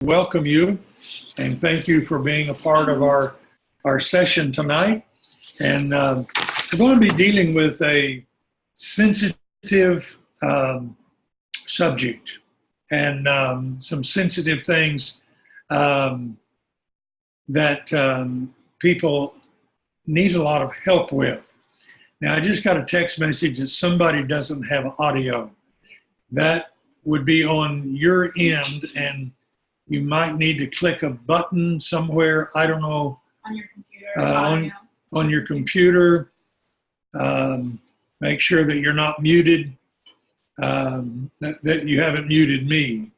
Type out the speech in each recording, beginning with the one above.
welcome you and thank you for being a part of our session tonight. And we're going to be dealing with a sensitive subject and some sensitive things that people need a lot of help with. Now, I just got a text message that somebody doesn't have audio. That would be on your end, and you might need to click a button somewhere. I don't know. On your computer. On your computer. Make sure that you're not muted, that you haven't muted me.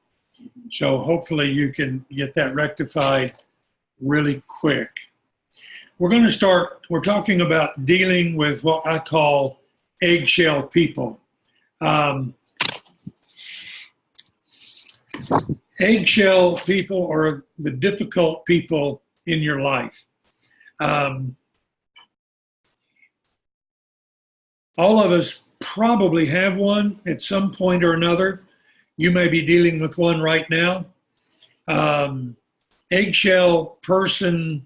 So hopefully you can get that rectified really quick. We're talking about dealing with what I call eggshell people. Eggshell people are the difficult people in your life. All of us probably have one at some point or another. You may be dealing with one right now. Eggshell person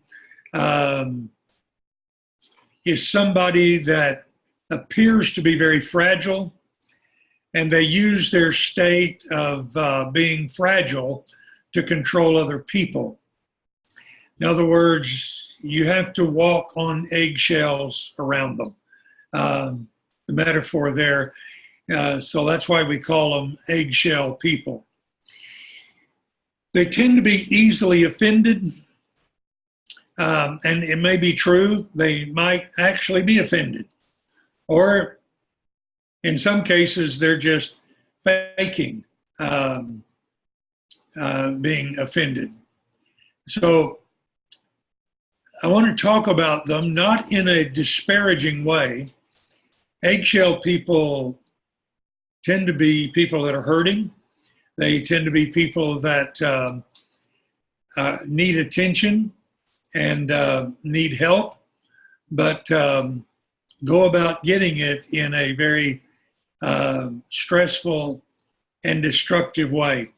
is somebody that appears to be very fragile, and they use their state of being fragile to control other people. In other words, you have to walk on eggshells around them. The metaphor there. So that's why we call them eggshell people. They tend to be easily offended. And it may be true, they might actually be offended. Or in some cases, they're just faking being offended. So I want to talk about them, not in a disparaging way. Eggshell people tend to be people that are hurting. They tend to be people that need attention and need help, but go about getting it in a very stressful and destructive way.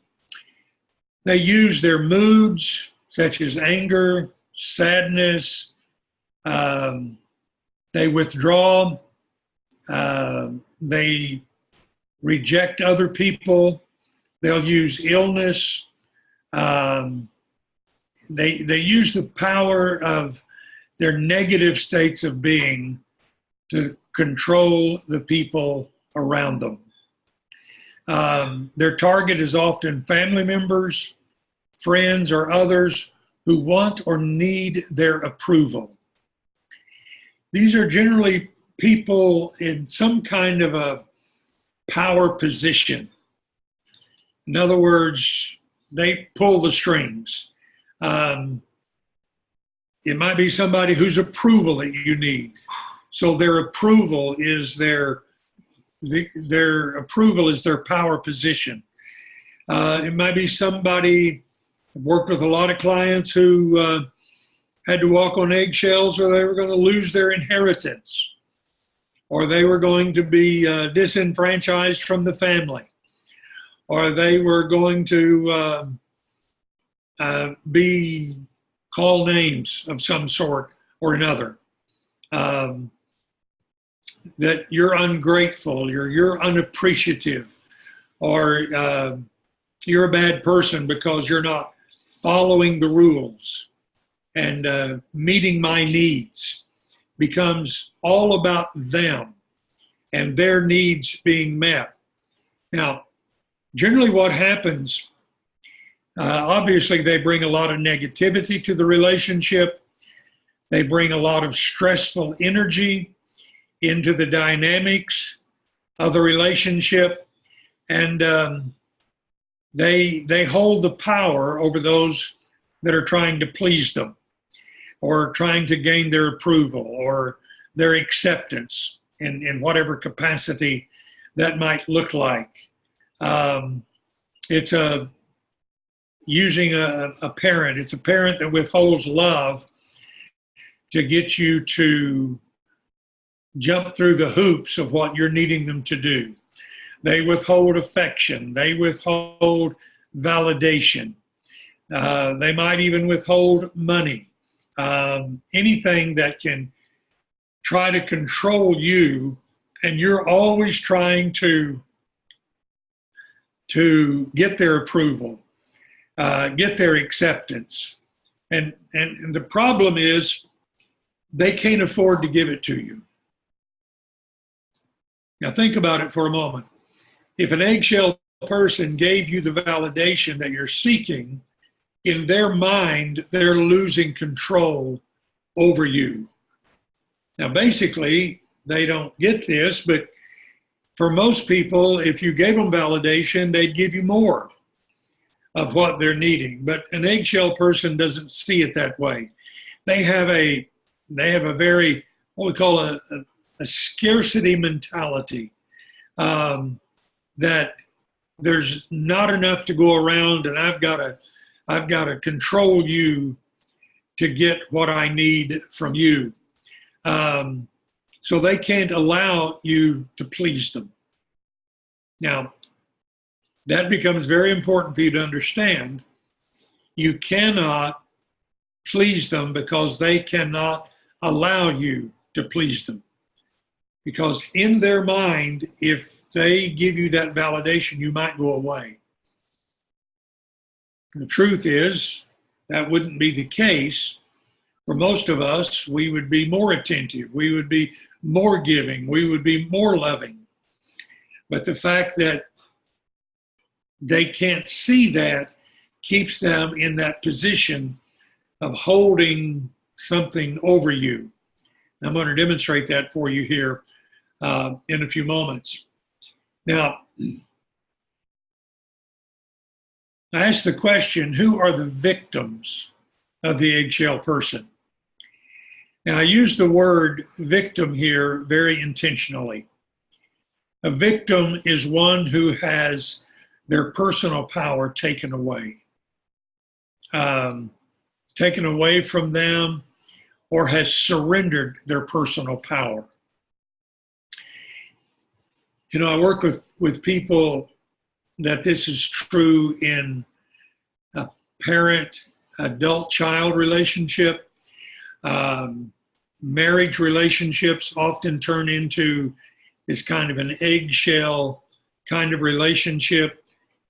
They use their moods, such as anger, sadness. They withdraw. They reject other people. They'll use illness. They use the power of their negative states of being to control the people around them. Their target is often family members, friends, or others who want or need their approval. These are generally people in some kind of a power position. In other words, they pull the strings. It might be somebody whose approval that you need. So their approval is their approval is their power position. It might be somebody. I've worked with a lot of clients who had to walk on eggshells, or they were going to lose their inheritance, or they were going to be disenfranchised from the family, or they were going to be called names of some sort or another. That you're ungrateful, you're unappreciative, or you're a bad person because you're not following the rules. And meeting my needs becomes all about them and their needs being met. Now, generally what happens, obviously they bring a lot of negativity to the relationship. They bring a lot of stressful energy into the dynamics of the relationship. And they hold the power over those that are trying to please them, or trying to gain their approval or their acceptance in whatever capacity that might look like. It's using a parent. It's a parent that withholds love to get you to jump through the hoops of what you're needing them to do. They withhold affection. They withhold validation. They might even withhold money. Anything that can try to control you, and you're always trying to get their approval, get their acceptance. And the problem is they can't afford to give it to you. Now think about it for a moment. If an eggshell person gave you the validation that you're seeking, in their mind, they're losing control over you. Now, basically, they don't get this, but for most people, if you gave them validation, they'd give you more of what they're needing. But an eggshell person doesn't see it that way. They have a very, what we call a scarcity mentality, that there's not enough to go around, and I've got to control you to get what I need from you. So they can't allow you to please them. Now, that becomes very important for you to understand. You cannot please them because they cannot allow you to please them. Because in their mind, if they give you that validation, you might go away. The truth is, that wouldn't be the case. For most of us, we would be more attentive, we would be more giving, we would be more loving. But the fact that they can't see that keeps them in that position of holding something over you. I'm going to demonstrate that for you here in a few moments. Now, I asked the question, who are the victims of the eggshell person? Now, I use the word victim here very intentionally. A victim is one who has their personal power taken away from them, or has surrendered their personal power. You know, I work with people that this is true in a parent-adult-child relationship. Marriage relationships often turn into this kind of an eggshell kind of relationship.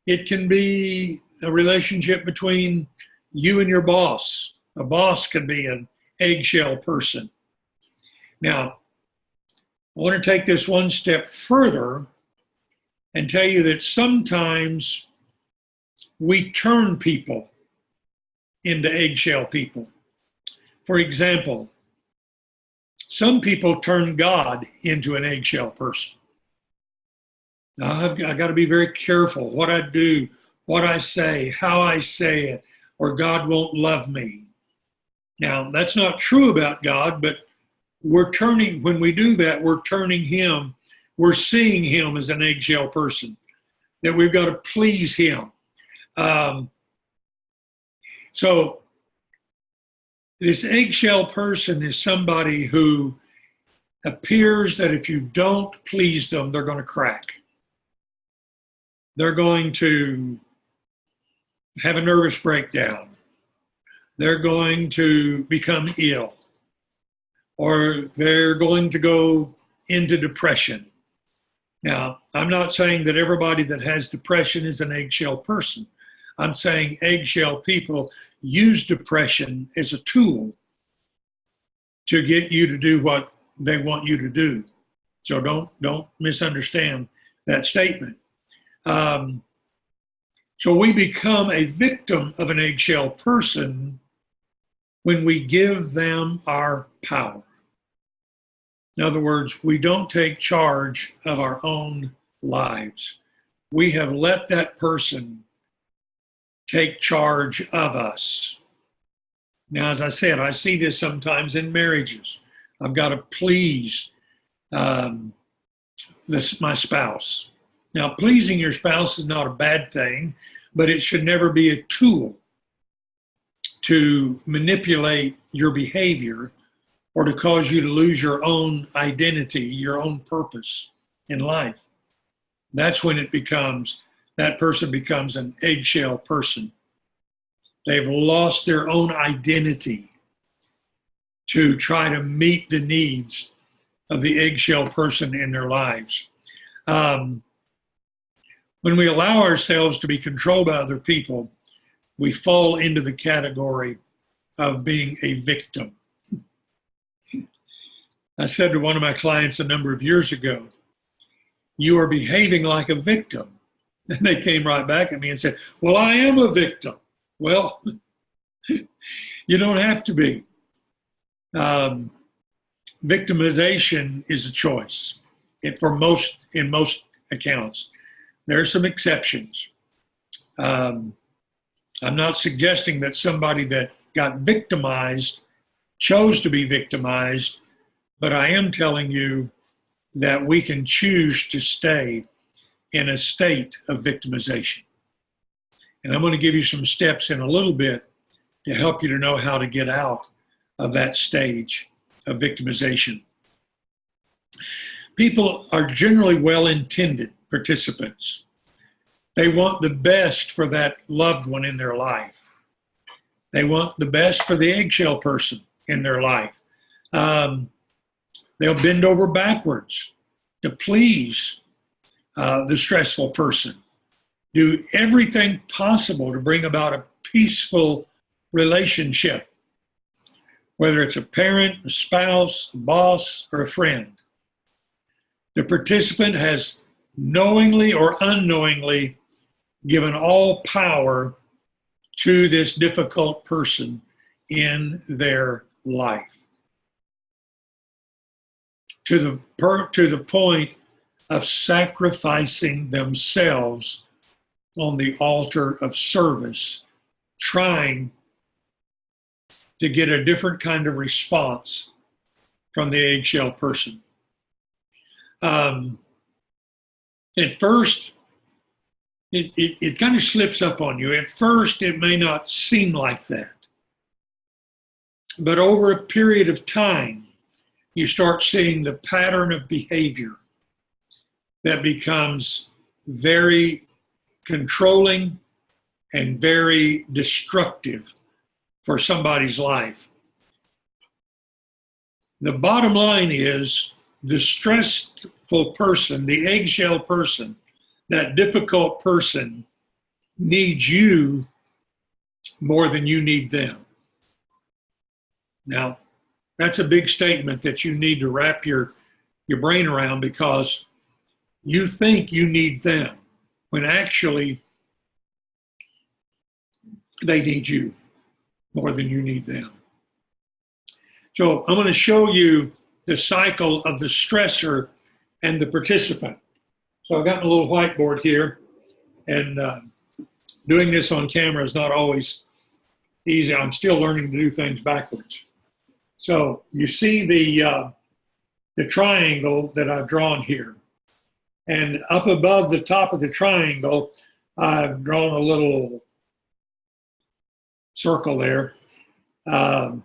It can be a relationship between you and your boss. A boss can be an eggshell person. Now, I want to take this one step further and tell you that sometimes we turn people into eggshell people. For example, some people turn God into an eggshell person. Now, I've got to be very careful what I do, what I say, how I say it, or God won't love me. Now, that's not true about God, but when we do that, we're turning him, we're seeing him as an eggshell person, that we've got to please him. So this eggshell person is somebody who appears that if you don't please them, they're going to crack. They're going to have a nervous breakdown. They're going to become ill, or they're going to go into depression. Now, I'm not saying that everybody that has depression is an eggshell person. I'm saying eggshell people use depression as a tool to get you to do what they want you to do. So don't misunderstand that statement. So we become a victim of an eggshell person when we give them our power. In other words, we don't take charge of our own lives. We have let that person take charge of us. Now, as I said, I see this sometimes in marriages. I've got to please my spouse. Now, pleasing your spouse is not a bad thing, but it should never be a tool to manipulate your behavior or to cause you to lose your own identity, your own purpose in life. That's when that person becomes an eggshell person. They've lost their own identity to try to meet the needs of the eggshell person in their lives. When we allow ourselves to be controlled by other people, we fall into the category of being a victim. I said to one of my clients a number of years ago, "You are behaving like a victim." And they came right back at me and said, "Well, I am a victim." Well, you don't have to be. Victimization is a choice in most accounts. There are some exceptions. I'm not suggesting that somebody that got victimized chose to be victimized, but I am telling you that we can choose to stay in a state of victimization. And I'm going to give you some steps in a little bit to help you to know how to get out of that stage of victimization. People are generally well-intended participants. They want the best for that loved one in their life. They want the best for the eggshell person in their life. They'll bend over backwards to please the stressful person. Do everything possible to bring about a peaceful relationship, whether it's a parent, a spouse, a boss, or a friend. The participant has knowingly or unknowingly given all power to this difficult person in their life, to the point of sacrificing themselves on the altar of service, trying to get a different kind of response from the eggshell person. At first, it kind of slips up on you. At first, it may not seem like that. But over a period of time, you start seeing the pattern of behavior that becomes very controlling and very destructive for somebody's life. The bottom line is the stressful person, the eggshell person, that difficult person needs you more than you need them. Now, that's a big statement that you need to wrap your brain around, because you think you need them when actually they need you more than you need them. So I'm going to show you the cycle of the stressor and the participant. So I've got a little whiteboard here, and doing this on camera is not always easy. I'm still learning to do things backwards. So you see the triangle that I've drawn here. And up above the top of the triangle, I've drawn a little circle there, a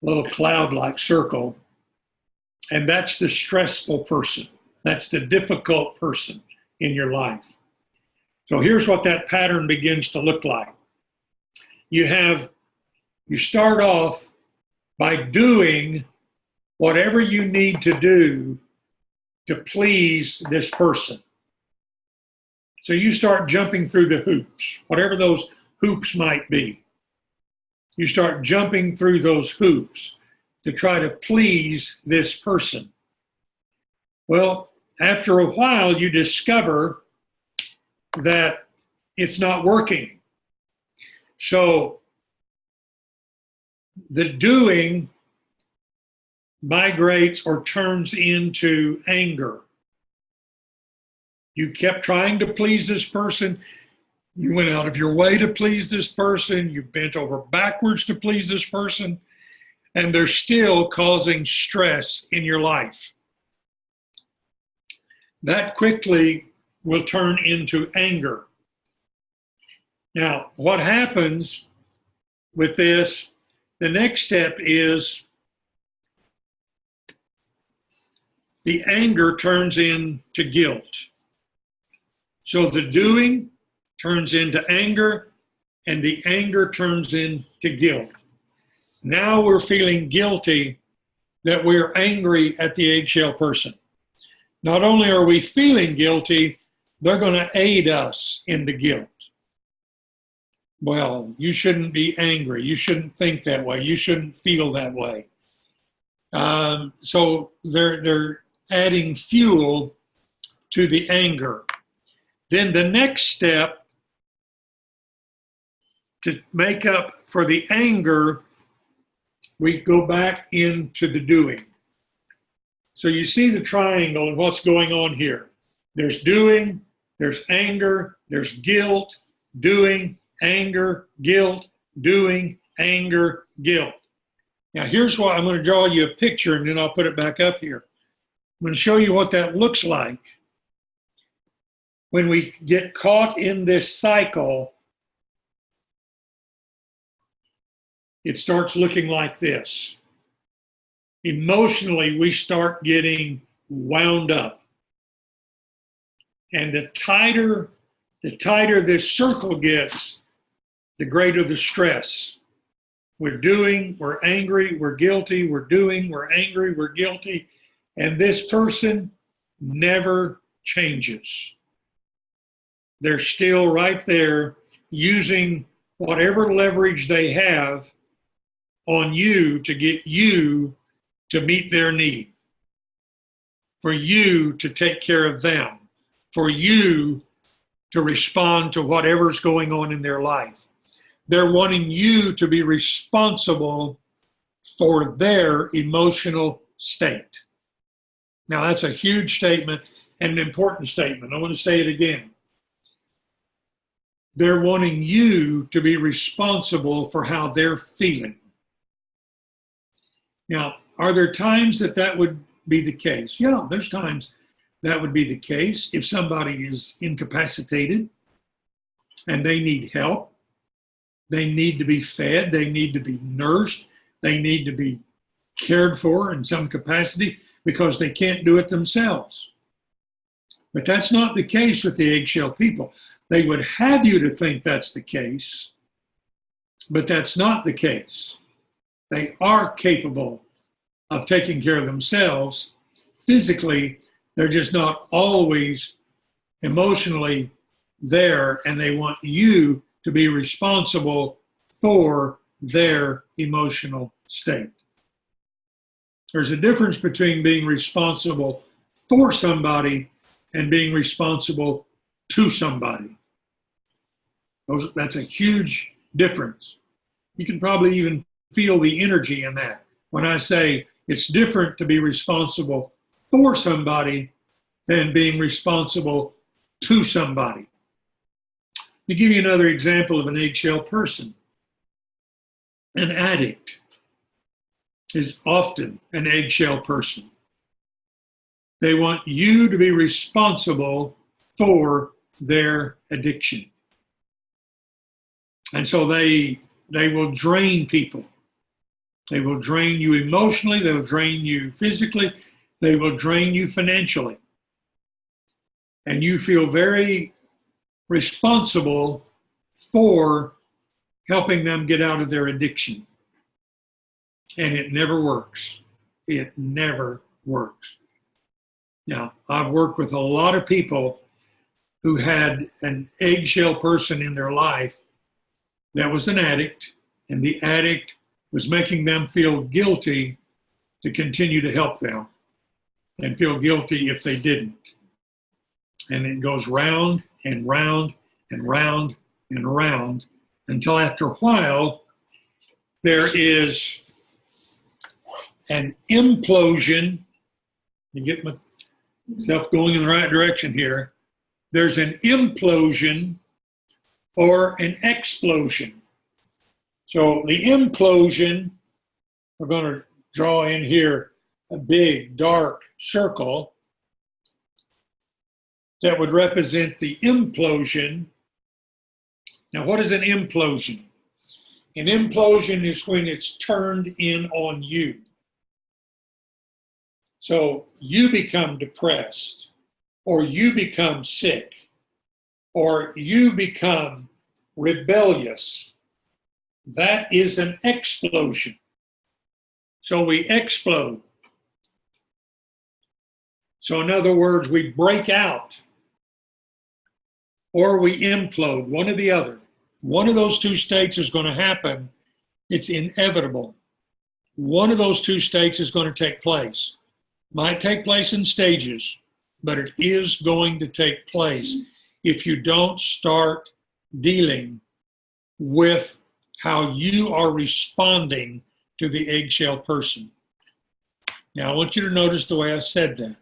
little cloud-like circle. And that's the stressful person. That's the difficult person in your life. So here's what that pattern begins to look like. You start off by doing whatever you need to do to please this person. So you start jumping through the hoops, whatever those hoops might be. You start jumping through those hoops to try to please this person. Well, after a while, you discover that it's not working. So the doing migrates or turns into anger. You kept trying to please this person. You went out of your way to please this person. You bent over backwards to please this person. And they're still causing stress in your life. That quickly will turn into anger. Now, what happens with this, the next step is the anger turns into guilt. So the doing turns into anger, and the anger turns into guilt. Now we're feeling guilty that we're angry at the eggshell person. Not only are we feeling guilty, they're going to aid us in the guilt. Well, you shouldn't be angry. You shouldn't think that way. You shouldn't feel that way. So they're adding fuel to the anger. Then the next step to make up for the anger, we go back into the doing. So you see the triangle and what's going on here. There's doing, there's anger, there's guilt, doing, anger, guilt, doing, anger, guilt. Now here's why I'm going to draw you a picture and then I'll put it back up here. I'm going to show you what that looks like when we get caught in this cycle. It starts looking like this. Emotionally, we start getting wound up. And the tighter this circle gets, the greater the stress. We're doing, we're angry, we're guilty, we're doing, we're angry, we're guilty. And this person never changes. They're still right there using whatever leverage they have on you to get you to meet their need, for you to take care of them, for you to respond to whatever's going on in their life. They're wanting you to be responsible for their emotional state. Now, that's a huge statement and an important statement. I want to say it again. They're wanting you to be responsible for how they're feeling. Now, are there times that would be the case? Yeah, there's times that would be the case. If somebody is incapacitated and they need help, they need to be fed, they need to be nursed, they need to be cared for in some capacity because they can't do it themselves. But that's not the case with the eggshell people. They would have you to think that's the case, but that's not the case. They are capable of taking care of themselves physically. They're just not always emotionally there, and they want you to be responsible for their emotional state. There's a difference between being responsible for somebody and being responsible to somebody. That's a huge difference. You can probably even feel the energy in that when I say it's different to be responsible for somebody than being responsible to somebody. Let me give you another example of an eggshell person. An addict is often an eggshell person. They want you to be responsible for their addiction. And so they will drain people. They will drain you emotionally, they'll drain you physically, they will drain you financially. And you feel very responsible for helping them get out of their addiction. And it never works. It never works. Now, I've worked with a lot of people who had an eggshell person in their life that was an addict, and the addict was making them feel guilty to continue to help them and feel guilty if they didn't. And it goes round and round and round and round until after a while there is an implosion. You get myself going in the right direction here. There's an implosion or an explosion. So the implosion, we're going to draw in here a big dark circle that would represent the implosion. Now, what is an implosion? An implosion is when it's turned in on you. So you become depressed, or you become sick, or you become rebellious. That is an explosion. So we explode. So in other words, we break out or we implode, one or the other. One of those two states is going to happen. It's inevitable. One of those two states is going to take place. Might take place in stages, but it is going to take place if you don't start dealing with how you are responding to the eggshell person. Now, I want you to notice the way I said that.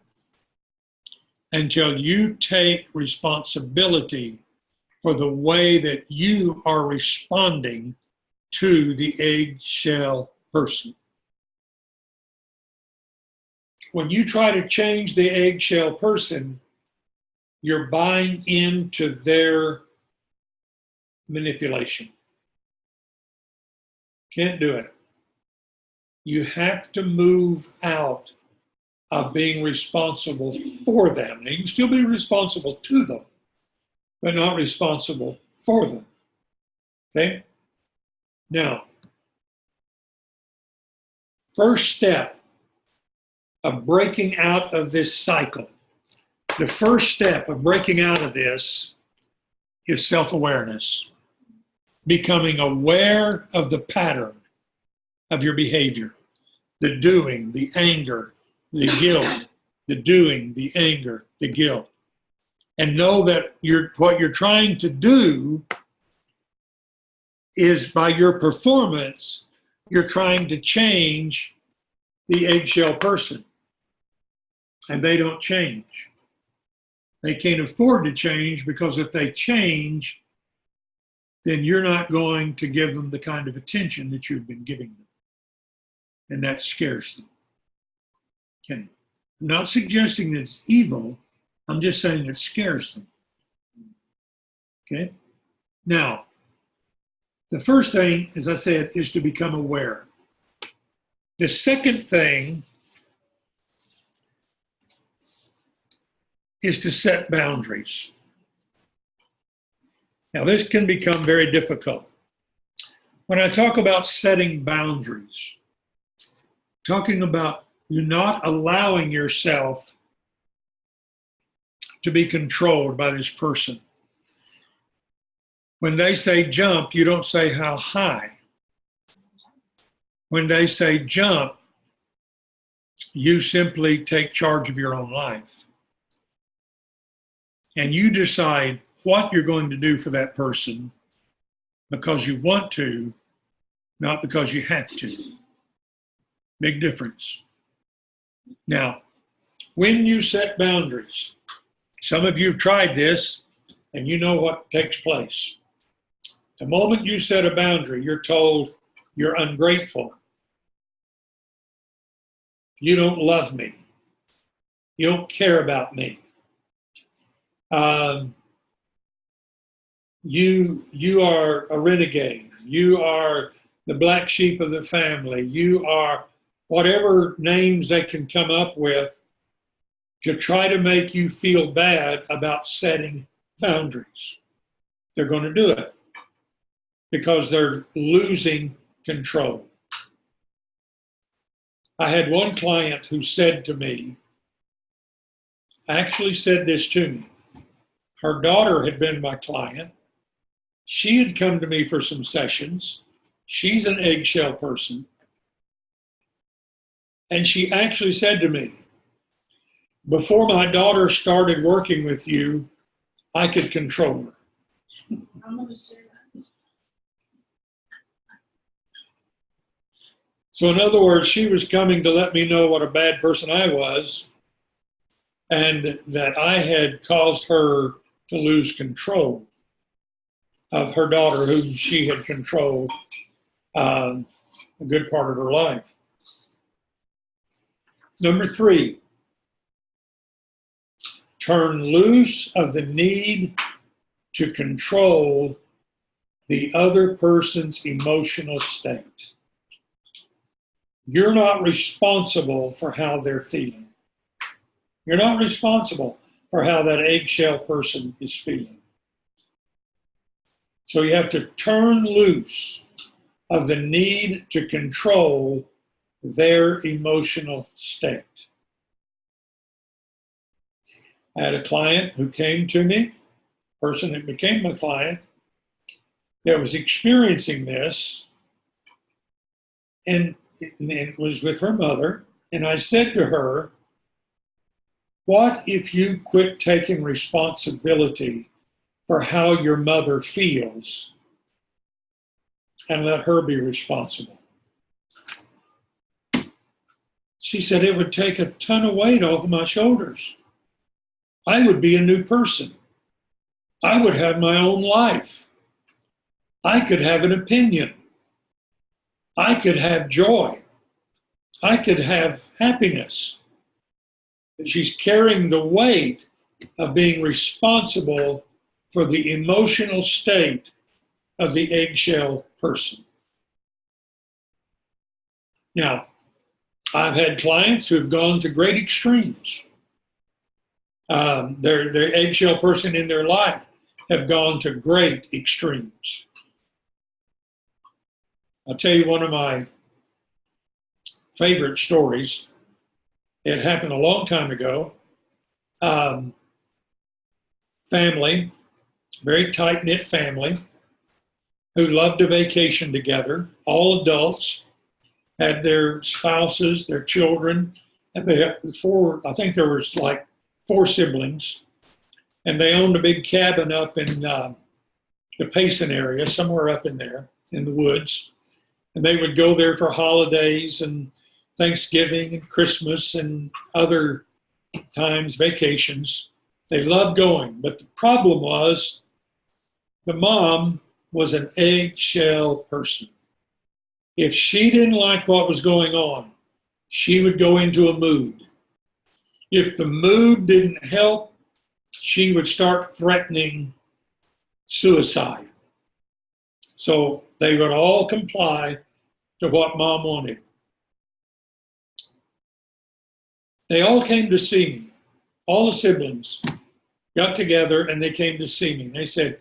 Until you take responsibility for the way that you are responding to the eggshell person. When you try to change the eggshell person, you're buying into their manipulation. Can't do it. You have to move out of being responsible for them. Now, you can still be responsible to them, but not responsible for them. Okay? Now, first step of breaking out of this cycle, the first step of breaking out of this is self-awareness. Becoming aware of the pattern of your behavior, the doing, the anger, the guilt, the doing, the anger, the guilt. And know that what you're trying to do is by your performance, you're trying to change the eggshell person. And they don't change. They can't afford to change because if they change, then you're not going to give them the kind of attention that you've been giving them. And that scares them. Okay. I'm not suggesting that it's evil. I'm just saying it scares them. Okay. Now, the first thing, as I said, is to become aware. The second thing is to set boundaries. Now, this can become very difficult. When I talk about setting boundaries, talking about you not allowing yourself to be controlled by this person. When they say jump, you don't say how high. When they say jump, you simply take charge of your own life. And you decide what you're going to do for that person because you want to, not because you have to. Big difference. Now, when you set boundaries, some of you have tried this and you know what takes place. The moment you set a boundary, you're told you're ungrateful. You don't love me. You don't care about me. You are a renegade. You are the black sheep of the family. You are whatever names they can come up with to try to make you feel bad about setting boundaries. They're going to do it because they're losing control. I had one client who said to me, actually said this to me. Her daughter had been my client. She had come to me for some sessions. She's an eggshell person. And she actually said to me, before my daughter started working with you, I could control her. I'm going to share that. So in other words, she was coming to let me know what a bad person I was and that I had caused her to lose control of her daughter, whom she had controlled a good part of her life. Number 3, turn loose of the need to control the other person's emotional state. You're not responsible for how they're feeling. You're not responsible for how that eggshell person is feeling. So you have to turn loose of the need to control their emotional state. I had a client who came to me, person that became my client, that was experiencing this, and it was with her mother. And I said to her, what if you quit taking responsibility for how your mother feels and let her be responsible? She said, it would take a ton of weight off of my shoulders. I would be a new person. I would have my own life. I could have an opinion. I could have joy. I could have happiness. She's carrying the weight of being responsible for the emotional state of the eggshell person. Now, I've had clients who've gone to great extremes. Their eggshell person in their life have gone to great extremes. I'll tell you one of my favorite stories. It happened a long time ago. Family, very tight-knit family, who loved to vacation together, all adults, had their spouses, their children, and they had I think there was like 4 siblings, and they owned a big cabin up in the Payson area, somewhere up in there in the woods. And they would go there for holidays and Thanksgiving and Christmas and other times, vacations. They loved going, but the problem was the mom was an eggshell person. If she didn't like what was going on, she would go into a mood. If the mood didn't help, she would start threatening suicide. So they would all comply to what mom wanted. They all came to see me. All the siblings got together and they came to see me. They said,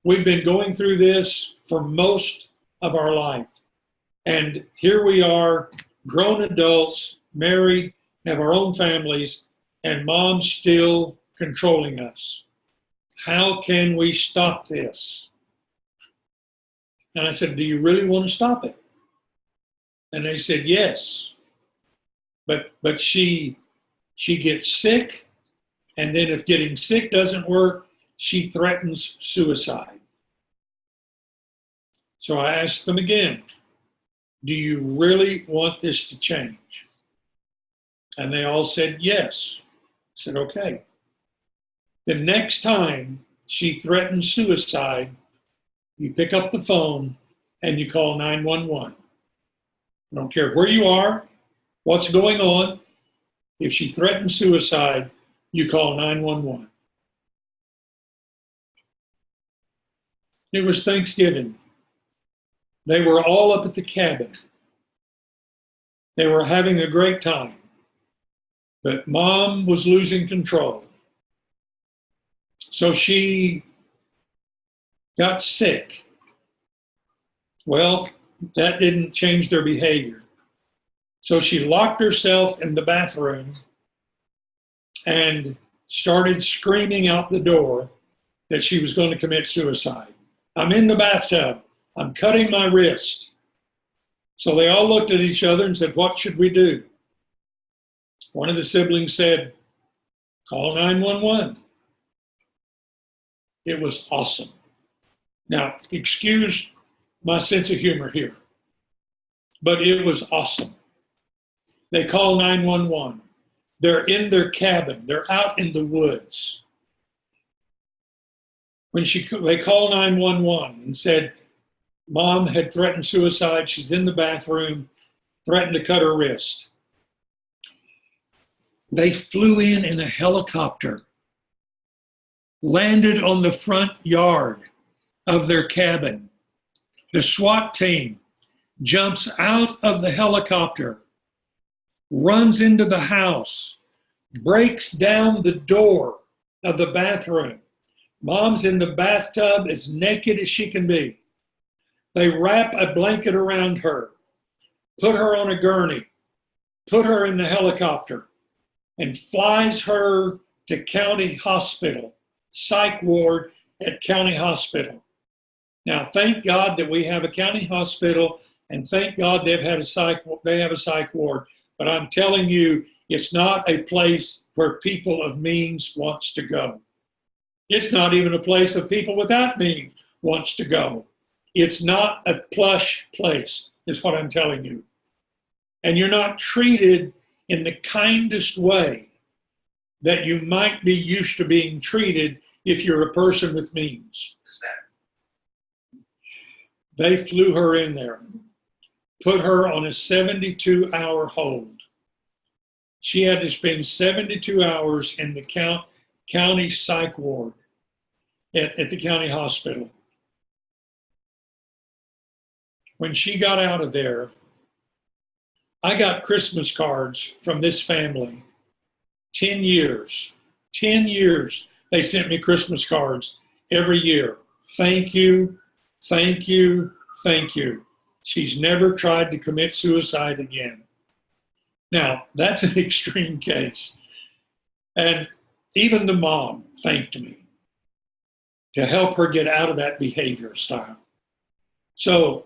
we've been going through this for most of our life. And here we are, grown adults, married, have our own families, and mom's still controlling us. How can we stop this? And I said, do you really want to stop it? And they said, yes. But she gets sick, and then if getting sick doesn't work, she threatens suicide. So I asked them again, do you really want this to change? And they all said yes. I said, okay. The next time she threatens suicide, you pick up the phone and you call 911. I don't care where you are, what's going on. If she threatens suicide, you call 911. It was Thanksgiving. They were all up at the cabin. They were having a great time. But mom was losing control. So she got sick. Well, that didn't change their behavior. So she locked herself in the bathroom and started screaming out the door that she was going to commit suicide. I'm in the bathtub. I'm cutting my wrist. So they all looked at each other and said, what should we do? One of the siblings said, call 911. It was awesome. Now, excuse my sense of humor here, but it was awesome. They call 911. They're in their cabin. They're out in the woods. They called 911 and said, mom had threatened suicide. She's in the bathroom, threatened to cut her wrist. They flew in a helicopter, landed on the front yard of their cabin. The SWAT team jumps out of the helicopter, runs into the house, breaks down the door of the bathroom, Mom's in the bathtub as naked as she can be. They wrap a blanket around her, put her on a gurney, put her in the helicopter, and flies her to county hospital, psych ward at county hospital. Now, thank God that we have a county hospital, and thank God they have a psych ward. But I'm telling you, it's not a place where people of means wants to go. It's not even a place of people without means wants to go. It's not a plush place, is what I'm telling you. And you're not treated in the kindest way that you might be used to being treated if you're a person with means. They flew her in there, put her on a 72-hour hold. She had to spend 72 hours in the county psych ward at the county hospital. When she got out of there, I got Christmas cards from this family. 10 years. 10 years they sent me Christmas cards every year. Thank you, thank you, thank you. She's never tried to commit suicide again. Now, that's an extreme case. And even the mom thanked me to help her get out of that behavior style. So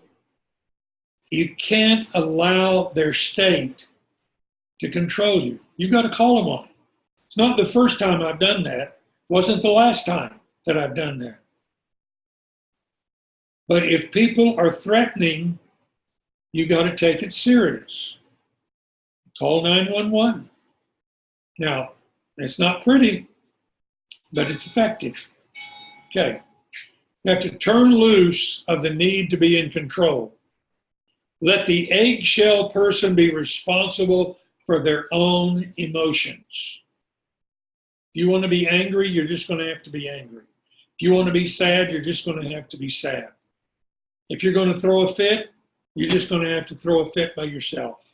you can't allow their state to control you. You've got to call them on it. It's not the first time I've done that. Wasn't the last time that I've done that. But if people are threatening, you got to take it serious. Call 911. Now, it's not pretty, but it's effective. Okay. You have to turn loose of the need to be in control. Let the eggshell person be responsible for their own emotions. If you want to be angry, you're just going to have to be angry. If you want to be sad, you're just going to have to be sad. If you're going to throw a fit, you're just going to have to throw a fit by yourself.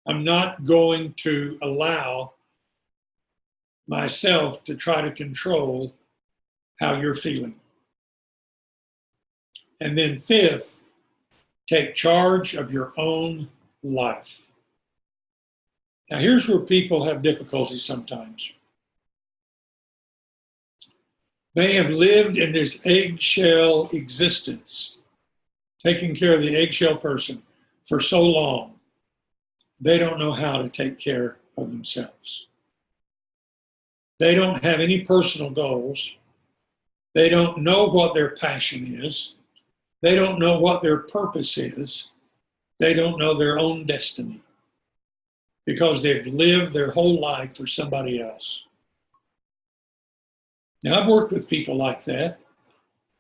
I'm not going to allow myself to try to control how you're feeling. And then fifth, take charge of your own life. Now here's where people have difficulty sometimes. They have lived in this eggshell existence, taking care of the eggshell person for so long, they don't know how to take care of themselves. They don't have any personal goals. They don't know what their passion is. They don't know what their purpose is. They don't know their own destiny because they've lived their whole life for somebody else. Now, I've worked with people like that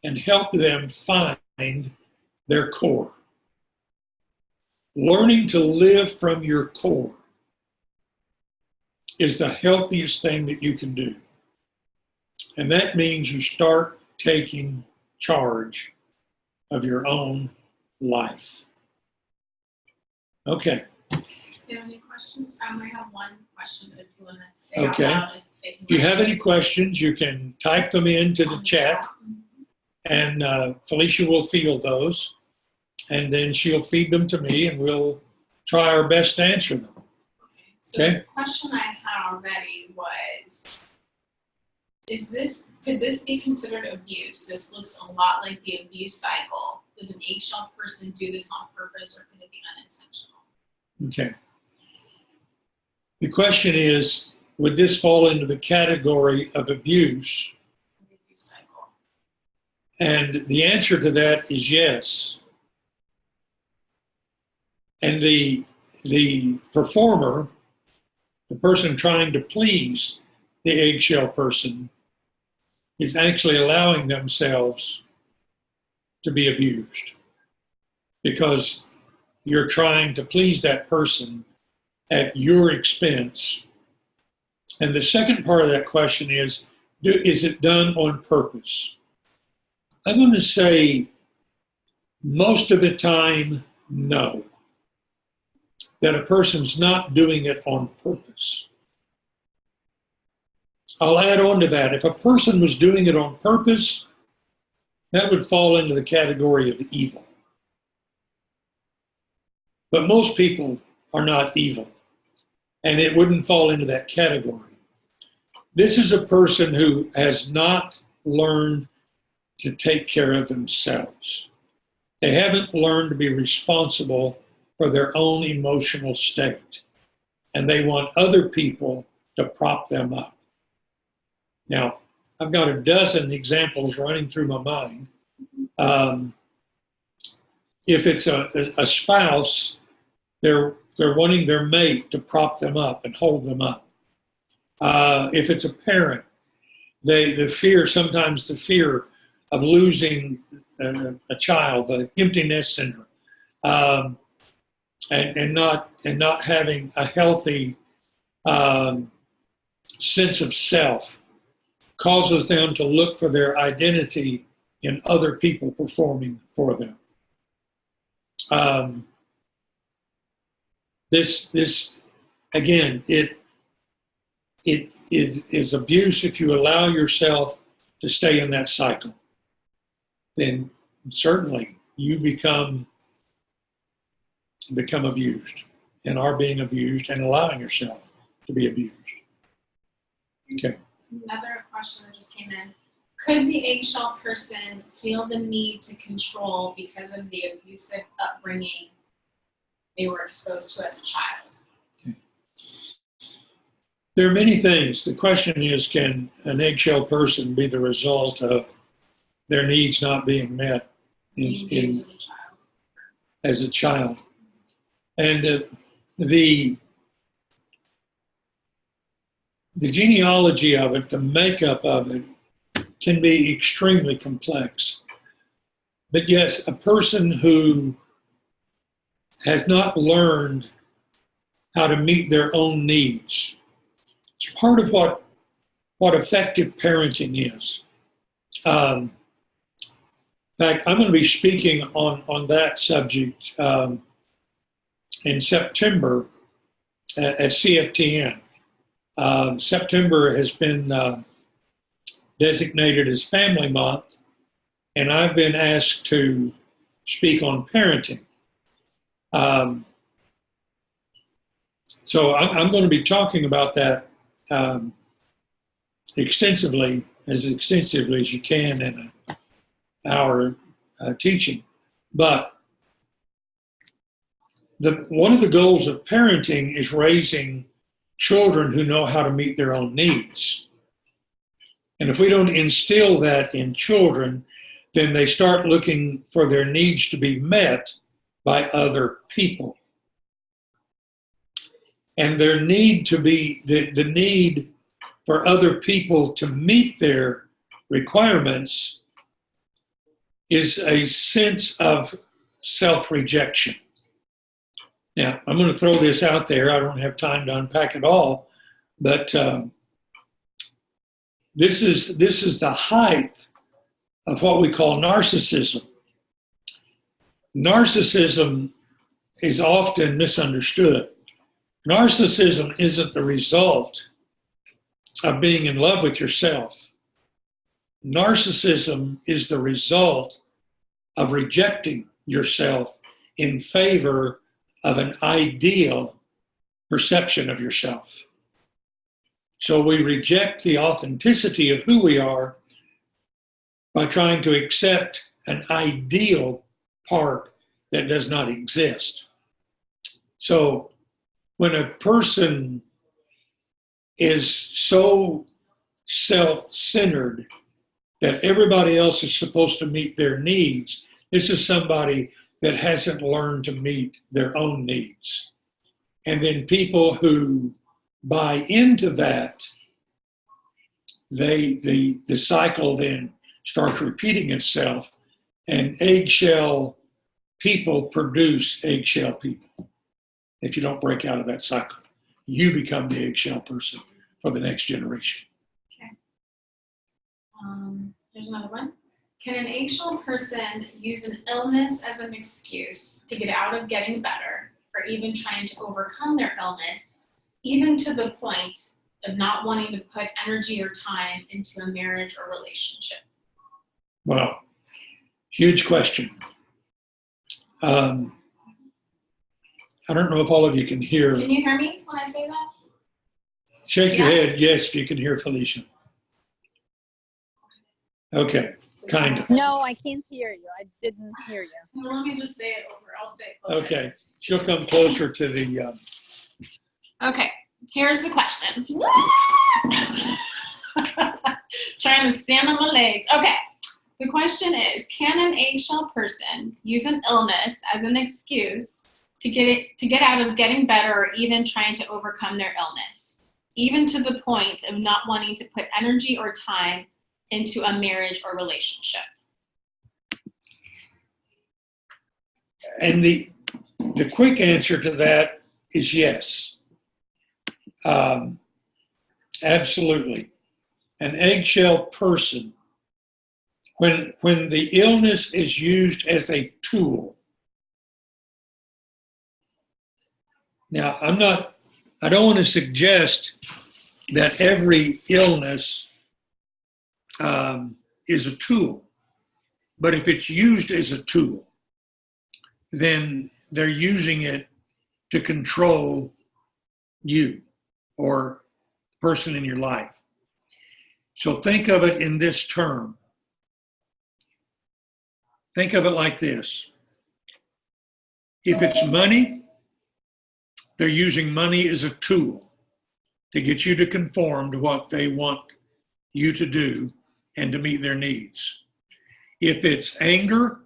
and helped them find their core. Learning to live from your core is the healthiest thing that you can do. And that means you start taking charge of your own life. Okay. Do you have any questions? I might have one question, but if you want to say Okay. out loud. If you have any questions, you can type them into the chat, and Felicia will field those, and then she'll feed them to me, and we'll try our best to answer them. Okay. The question I had already was, could this be considered abuse? This looks a lot like the abuse cycle. Does an eggshell person do this on purpose, or could it be unintentional? Okay. The question is, would this fall into the category of abuse? The abuse cycle. And the answer to that is yes. And the performer, the person trying to please the eggshell person, is actually allowing themselves to be abused because you're trying to please that person at your expense. And the second part of that question is it done on purpose? I'm going to say most of the time, no. That a person's not doing it on purpose. I'll add on to that. If a person was doing it on purpose, that would fall into the category of evil. But most people are not evil, and it wouldn't fall into that category. This is a person who has not learned to take care of themselves. They haven't learned to be responsible for their own emotional state, and they want other people to prop them up. Now, I've got a dozen examples running through my mind. If it's a spouse, they're wanting their mate to prop them up and hold them up. If it's a parent, sometimes the fear of losing a child, the empty nest syndrome, and not having a healthy sense of self, causes them to look for their identity in other people performing for them. This again, it is abuse. If you allow yourself to stay in that cycle, then certainly you become abused and are being abused and allowing yourself to be abused. Okay. Another question that just came in. Could the eggshell person feel the need to control because of the abusive upbringing they were exposed to as a child? Okay. There are many things. The question is, can an eggshell person be the result of their needs not being met as a child? And the genealogy of it, the makeup of it, can be extremely complex. But yes, a person who has not learned how to meet their own needs, it's part of what effective parenting is. In fact, I'm going to be speaking on that subject in September at CFTN. September has been designated as Family Month, and I've been asked to speak on parenting. So I'm going to be talking about that extensively as you can in an hour teaching. But one of the goals of parenting is raising children who know how to meet their own needs. And if we don't instill that in children, then they start looking for their needs to be met by other people. And their need to be, the need for other people to meet their requirements is a sense of self-rejection. Now, I'm going to throw this out there. I don't have time to unpack it all, but this is the height of what we call narcissism. Narcissism is often misunderstood. Narcissism isn't the result of being in love with yourself. Narcissism is the result of rejecting yourself in favor of an ideal perception of yourself. So we reject the authenticity of who we are by trying to accept an ideal part that does not exist. So when a person is so self-centered that everybody else is supposed to meet their needs, this is somebody that hasn't learned to meet their own needs. And then people who buy into that, the cycle then starts repeating itself, and eggshell people produce eggshell people. If you don't break out of that cycle, you become the eggshell person for the next generation. Okay. Here's another one. Can an eggshell person use an illness as an excuse to get out of getting better, or even trying to overcome their illness, even to the point of not wanting to put energy or time into a marriage or relationship? Wow, huge question. I don't know if all of you can hear. Can you hear me when I say that? Shake your head, yes, if you can hear Felicia. Okay, kind of. No, I can't hear you. I didn't hear you. Well, let me just say it over. I'll say it closer. Okay, she'll come closer to the. Okay, here's the question. Trying to stand on my legs. Okay, the question is, can an eggshell person use an illness as an excuse to get out of getting better or even trying to overcome their illness, even to the point of not wanting to put energy or time into a marriage or relationship? And the quick answer to that is yes. Absolutely. An eggshell person, when the illness is used as a tool. Now, I don't want to suggest that every illness is a tool, but if it's used as a tool, then they're using it to control you or the person in your life. So think of it in this term. Think of it like this. If it's money, they're using money as a tool to get you to conform to what they want you to do and to meet their needs. If it's anger,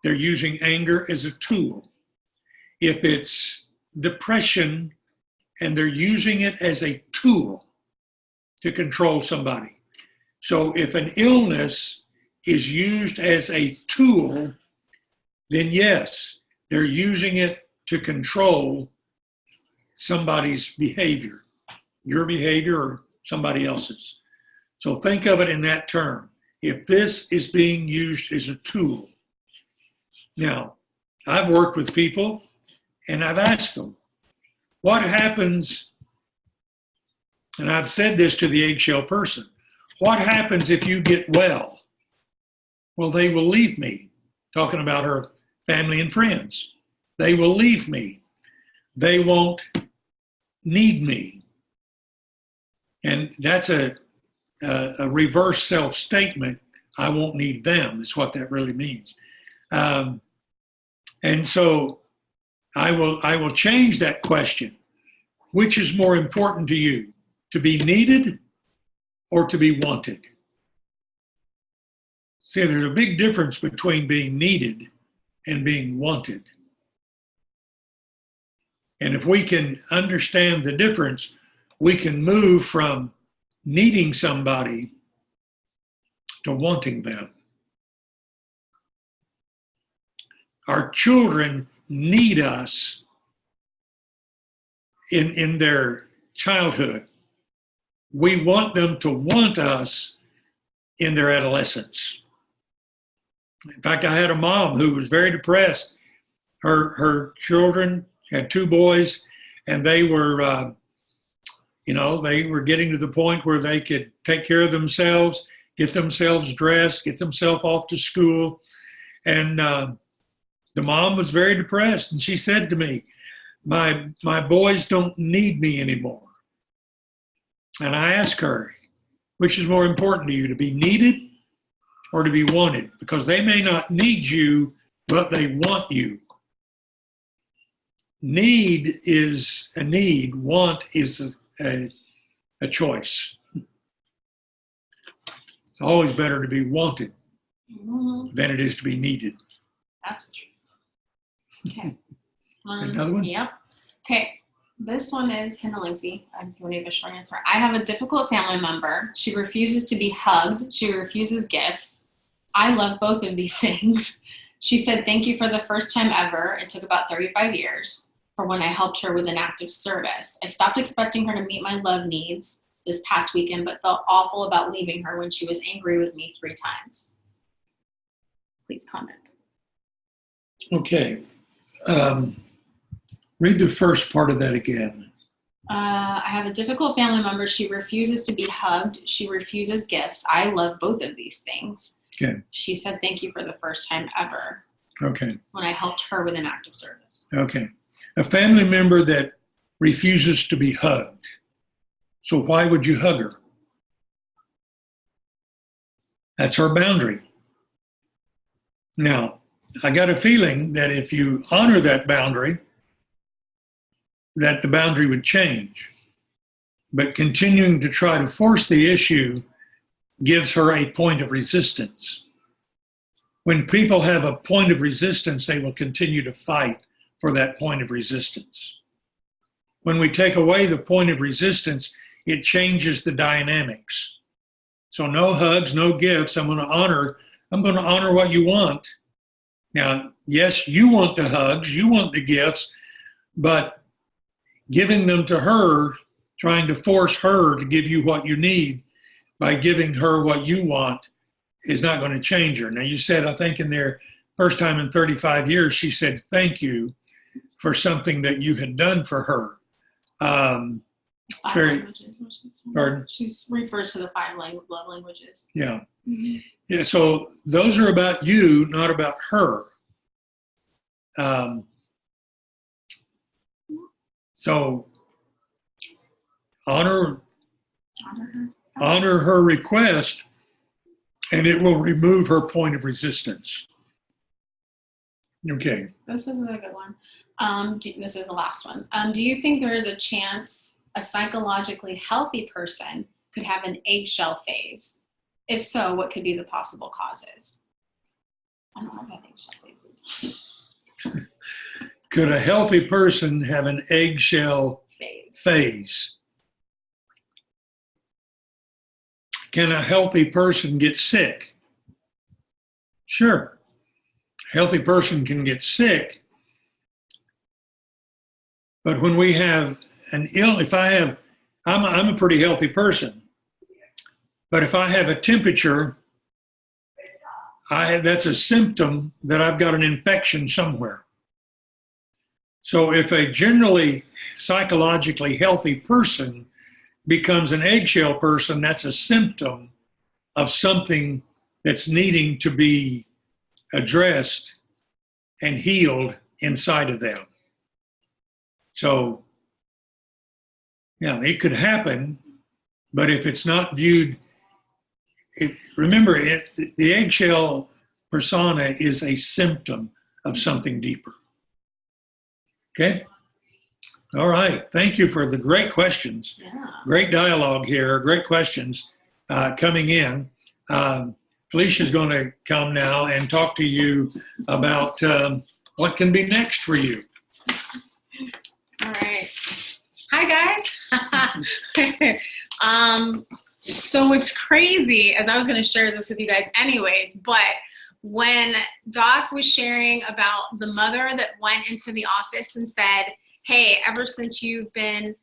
they're using anger as a tool. If it's depression, and they're using it as a tool to control somebody. So if an illness is used as a tool, then yes, they're using it to control somebody's behavior, your behavior or somebody else's. So think of it in that term. If this is being used as a tool. Now, I've worked with people and I've asked them, what happens, and I've said this to the eggshell person, what happens if you get well? Well, they will leave me, talking about her family and friends. They will leave me. They won't need me. And that's a reverse self-statement. I won't need them, is what that really means. And so I will change that question. Which is more important to you, to be needed or to be wanted? See, there's a big difference between being needed and being wanted. And if we can understand the difference, we can move from needing somebody to wanting them. Our children need us in their childhood. We want them to want us in their adolescence. In fact, I had a mom who was very depressed. Her children had 2 boys, and they were, they were getting to the point where they could take care of themselves, get themselves dressed, get themselves off to school. And the mom was very depressed, and she said to me, my boys don't need me anymore. And I asked her, which is more important to you, to be needed or to be wanted? Because they may not need you, but they want you. Need is a need. Want is a choice. It's always better to be wanted than it is to be needed. That's true. Okay. Another one? Yep. Okay. This one is kind of lengthy. I'm going to give a short answer. I have a difficult family member. She refuses to be hugged. She refuses gifts. I love both of these things. She said, thank you for the first time ever. It took about 35 years for when I helped her with an act of service. I stopped expecting her to meet my love needs this past weekend, but felt awful about leaving her when she was angry with me 3 times. Please comment. Okay. Read the first part of that again. I have a difficult family member. She refuses to be hugged. She refuses gifts. I love both of these things. Okay. She said thank you for the first time ever Okay. when I helped her with an act of service. Okay. A family member that refuses to be hugged. So why would you hug her? That's her boundary. Now, I got a feeling that if you honor that boundary, that the boundary would change. But continuing to try to force the issue gives her a point of resistance. When people have a point of resistance, they will continue to fight for that point of resistance. When we take away the point of resistance, it changes the dynamics. So no hugs, no gifts. I'm going to honor what you want. Now, yes, you want the hugs, you want the gifts, but giving them to her, trying to force her to give you what you need by giving her what you want is not going to change her. Now, you said, I think in their first time in 35 years, she said, thank you for something that you had done for her. Five languages. Pardon? She refers to the five love languages. Yeah. Mm-hmm. Yeah. So those are about you, not about her. So honor her request, and it will remove her point of resistance. Okay. This is a good one. This is the last one. Do you think there is a chance a psychologically healthy person could have an eggshell phase? If so, what could be the possible causes? I don't know about eggshell phases. Could a healthy person have an eggshell phase? Can a healthy person get sick? Sure. A healthy person can get sick. But when we have I'm a pretty healthy person. But if I have a temperature, that's a symptom that I've got an infection somewhere. So if a generally psychologically healthy person becomes an eggshell person, that's a symptom of something that's needing to be addressed and healed inside of them. So, yeah, it could happen, but if it's not viewed, remember, the eggshell persona is a symptom of something deeper. Okay? All right. Thank you for the great questions. Yeah. Great dialogue here. Great questions coming in. Felicia's going to come now and talk to you about what can be next for you. All right. Hi, guys. So what's crazy, as I was going to share this with you guys anyways, but when Doc was sharing about the mother that went into the office and said, hey, ever since you've been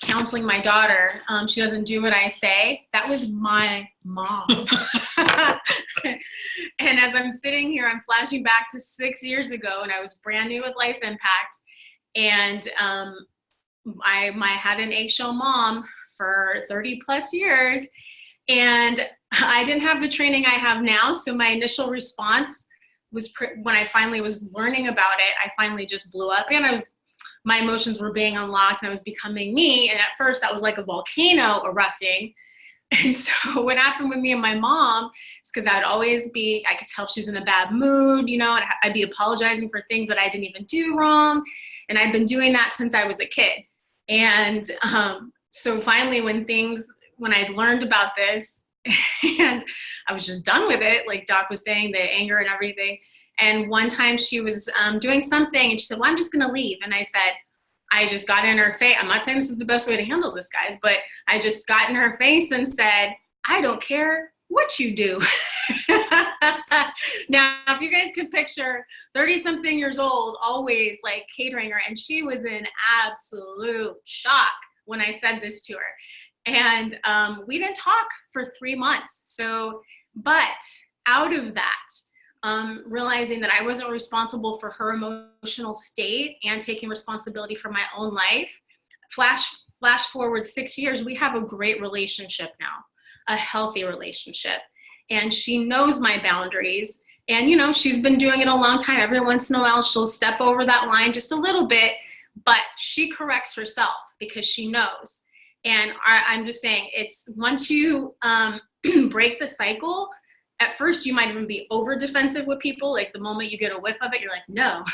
counseling my daughter, she doesn't do what I say, that was my mom. And as I'm sitting here, I'm flashing back to 6 years ago, and I was brand new with Life Impact, and I had an eggshell mom for 30 plus years, and I didn't have the training I have now, so my initial response was when I finally was learning about it, I finally just blew up, and my emotions were being unlocked, and I was becoming me, and at first that was like a volcano erupting. And so what happened with me and my mom is because I could tell she was in a bad mood, and I'd be apologizing for things that I didn't even do wrong, and I'd been doing that since I was a kid. And so finally when I'd learned about this and I was just done with it, like Doc was saying, the anger and everything. And one time she was doing something and she said, well, I'm just going to leave. And I said, I just got in her face. I'm not saying this is the best way to handle this, guys, but I just got in her face and said, I don't care what you do. Now, if you guys can picture 30-something years old, always like catering her, and she was in absolute shock when I said this to her. And we didn't talk for 3 months. But out of that, realizing that I wasn't responsible for her emotional state and taking responsibility for my own life, flash forward 6 years, we have a great relationship now, a healthy relationship. And she knows my boundaries. And, you know, she's been doing it a long time. Every once in a while, she'll step over that line just a little bit, but she corrects herself because she knows. And I'm just saying, it's once you break the cycle, at first you might even be over defensive with people. Like the moment you get a whiff of it, you're like, no,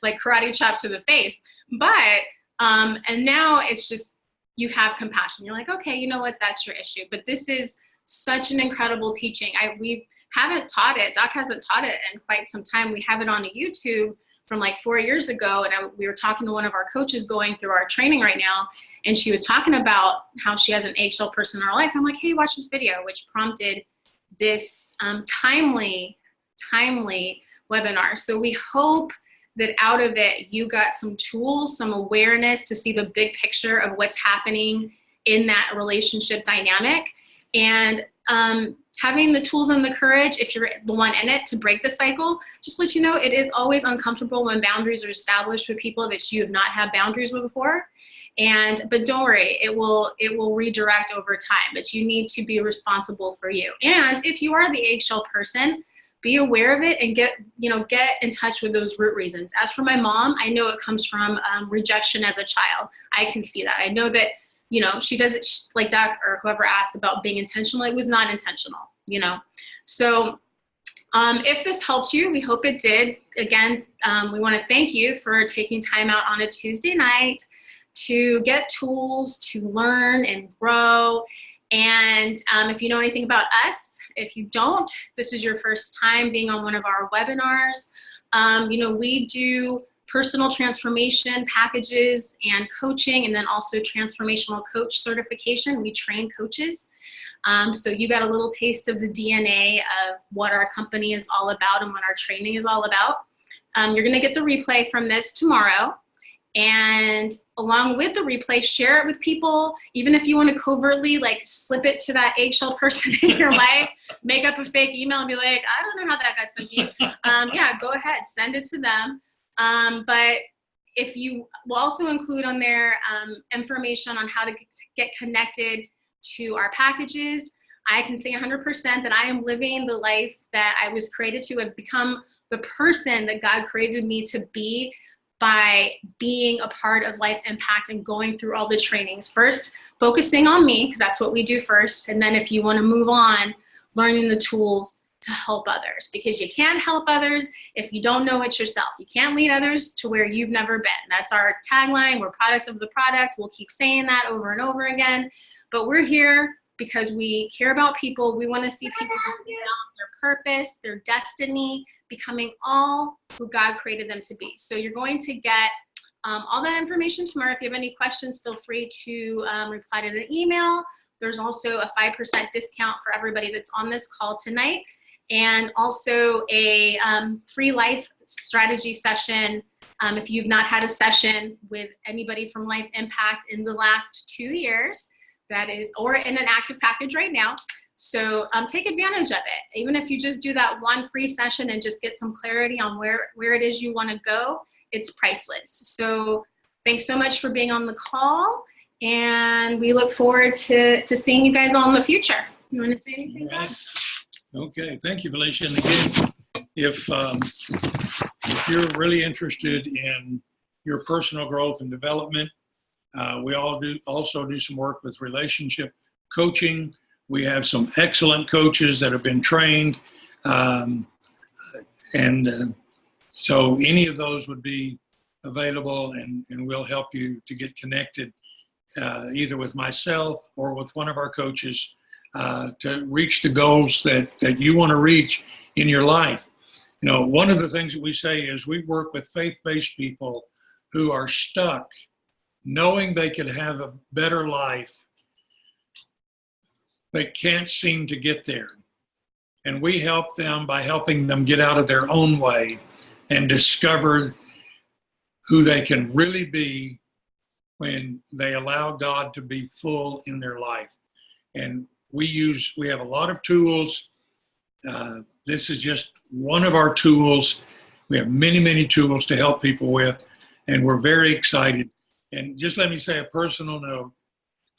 like karate chop to the face. But, and now it's just, you have compassion. You're like, okay, you know what, that's your issue. But this is such an incredible teaching. We haven't taught it. Doc hasn't taught it in quite some time. We have it on a YouTube from like 4 years ago. And we were talking to one of our coaches going through our training right now. And she was talking about how she has an eggshell person in her life. I'm like, hey, watch this video, which prompted this timely webinar. So we hope that out of it, you got some tools, some awareness to see the big picture of what's happening in that relationship dynamic. And having the tools and the courage, if you're the one in it, to break the cycle, just let you know it is always uncomfortable when boundaries are established with people that you have not had boundaries with before. But don't worry, it will redirect over time, but you need to be responsible for you. And if you are the eggshell person, be aware of it and get in touch with those root reasons. As for my mom, I know it comes from rejection as a child. I can see that. I know that, you know, she does it like Doc or whoever asked about being intentional. It was not intentional, you know. So if this helped you, we hope it did. Again, we want to thank you for taking time out on a Tuesday night to get tools, to learn and grow. And if you know anything about us, if you don't, this is your first time being on one of our webinars. You know, we do personal transformation packages and coaching, and then also transformational coach certification. We train coaches. So you got a little taste of the DNA of what our company is all about and what our training is all about. You're gonna get the replay from this tomorrow. And along with the replay, share it with people. Even if you want to covertly like slip it to that eggshell person in your life, make up a fake email and be like, I don't know how that got sent to you. Yeah, go ahead, send it to them. But if you will also include on there information on how to get connected to our packages, I can say 100% that I am living the life that I was created to have become the person that God created me to be by being a part of Life Impact and going through all the trainings. First, focusing on me, because that's what we do first. And then if you want to move on, learning the tools to help others, because you can't help others if you don't know it yourself. You can't lead others to where you've never been. That's our tagline. We're products of the product. We'll keep saying that over and over again. But we're here because we care about people. We want to see people fulfill their purpose, their destiny, becoming all who God created them to be. So you're going to get all that information tomorrow. If you have any questions, feel free to reply to the email. There's also a 5% discount for everybody that's on this call tonight, and also a free life strategy session. If you've not had a session with anybody from Life Impact in the last 2 years, that is, or in an active package right now. So take advantage of it. Even if you just do that one free session and just get some clarity on where it is you want to go, it's priceless. So thanks so much for being on the call, and we look forward to seeing you guys all in the future. You want to say anything, Doc? Okay, thank you, Felicia. And again, if you're really interested in your personal growth and development, we also do some work with relationship coaching. We have some excellent coaches that have been trained. So any of those would be available, and we'll help you to get connected either with myself or with one of our coaches to reach the goals that you want to reach in your life. You know, one of the things that we say is we work with faith-based people who are stuck knowing they could have a better life, but can't seem to get there. And we help them by helping them get out of their own way and discover who they can really be when they allow God to be full in their life. And we have a lot of tools. This is just one of our tools. We have many, many tools to help people with, and we're very excited. And just let me say a personal note.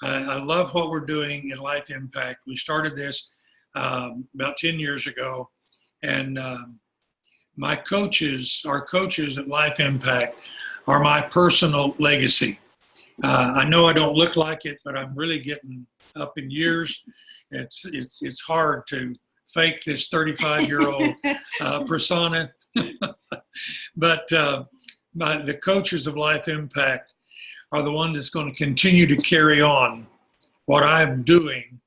I love what we're doing in Life Impact. We started this about 10 years ago. And my coaches, our coaches at Life Impact, are my personal legacy. I know I don't look like it, but I'm really getting up in years. It's hard to fake this 35-year-old persona. But the coaches of Life Impact are the ones that's going to continue to carry on what I'm doing,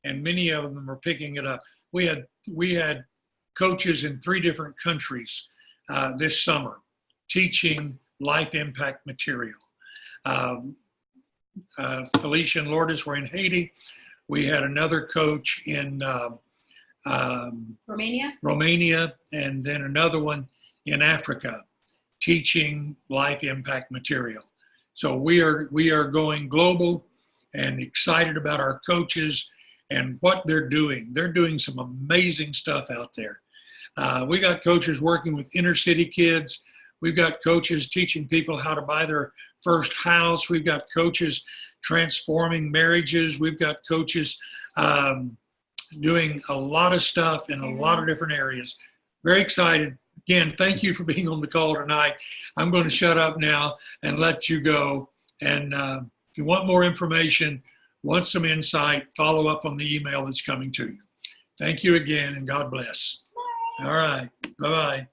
and many of them are picking it up. We had coaches in 3 different countries this summer teaching Life Impact material. Felicia and Lourdes were in Haiti. We had another coach in Romania, and then another one in Africa teaching Life Impact material. So we are going global and excited about our coaches and what they're doing. They're doing some amazing stuff out there. We got coaches working with inner city kids. We've got coaches teaching people how to buy their first house. We've got coaches transforming marriages. We've got coaches doing a lot of stuff in a lot of different areas. Very excited. Again, thank you for being on the call tonight. I'm going to shut up now and let you go. And if you want more information, want some insight, follow up on the email that's coming to you. Thank you again, and God bless. All right. Bye-bye.